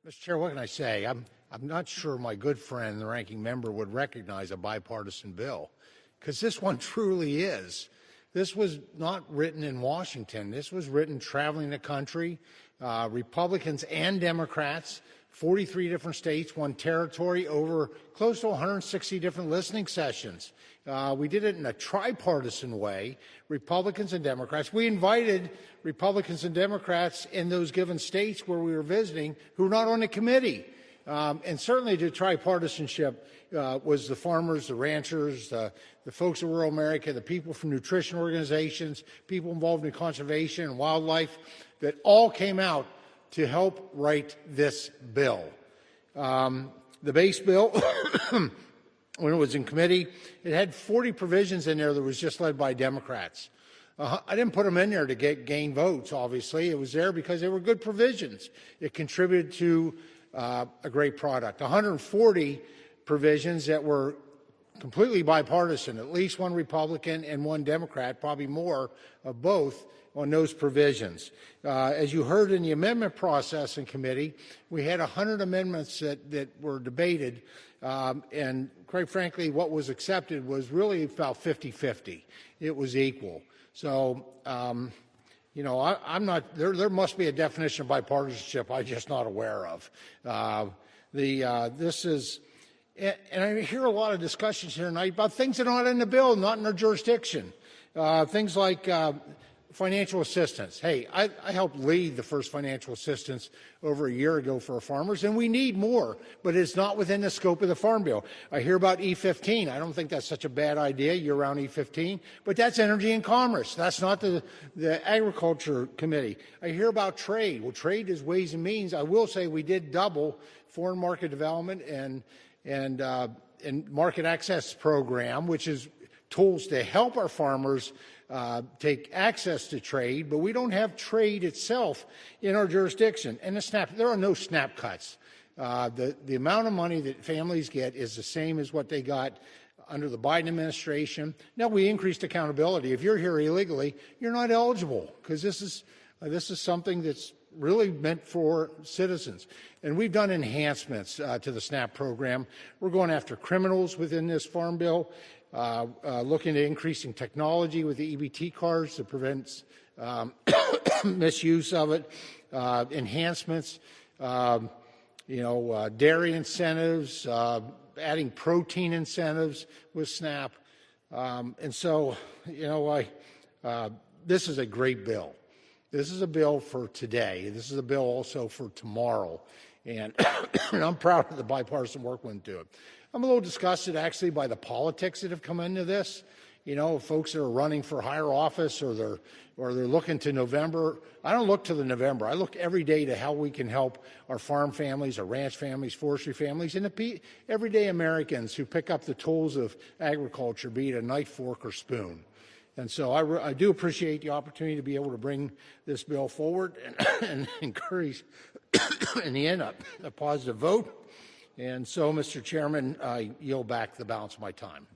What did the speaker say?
Mr. Chair, what can I say? I'm not sure my good friend, the ranking member, would recognize a bipartisan bill, because this one truly is. This was not written in Washington. This was written traveling the country, Republicans and Democrats, 43 different states, one territory, over close to 160 different listening sessions. We did it in a tripartisan way, Republicans and Democrats. We invited Republicans and Democrats in those given states where we were visiting who were not on the committee. And certainly the tripartisanship was the farmers, the ranchers, the folks of rural America, the people from nutrition organizations, people involved in conservation and wildlife, that all came out to help write this bill. The base bill, when it was in committee, it had 40 provisions in there that was just led by Democrats. I didn't put them in there to gain votes, obviously. It was there because they were good provisions. It contributed to a great product. 140 provisions that were completely bipartisan, at least one Republican and one Democrat, probably more of both, on those provisions. As you heard in the amendment process in committee, we had 100 amendments that were debated, and quite frankly, what was accepted was really about 50-50. It was equal. So, you know, I'm not, there must be a definition of bipartisanship I'm just not aware of. This is, and I hear a lot of discussions here tonight about things that are not in the bill, not in our jurisdiction. Things like financial assistance. Hey, I helped lead the first financial assistance over a year ago for our farmers, and we need more, but it's not within the scope of the Farm Bill. I hear about E15. I don't think that's such a bad idea, year-round E15, but that's energy and commerce. That's not the Agriculture Committee. I hear about trade. Well, trade is ways and means. I will say we did double foreign market development and market access program, which is tools to help our farmers take access to trade, but we don't have trade itself in our jurisdiction. And there are no snap cuts. The amount of money that families get is the same as what they got under the Biden administration. Now, we increased accountability. If you're here illegally, you're not eligible, because this is something that's really meant for citizens. And we've done enhancements to the SNAP program. We're going after criminals within this Farm Bill, looking at increasing technology with the EBT cards to prevent misuse of it, enhancements, dairy incentives, adding protein incentives with SNAP. And so, this is a great bill. This is a bill for today. This is a bill also for tomorrow. And I'm proud of the bipartisan work went into it. I'm a little disgusted, actually, by the politics that have come into this. You know, folks that are running for higher office or they're looking to November. I don't look to the November. I look every day to how we can help our farm families, our ranch families, forestry families, and the everyday Americans who pick up the tools of agriculture, be it a knife, fork, or spoon. And so I do appreciate the opportunity to be able to bring this bill forward and encourage, in the end, a positive vote. And so, Mr. Chairman, I yield back the balance of my time.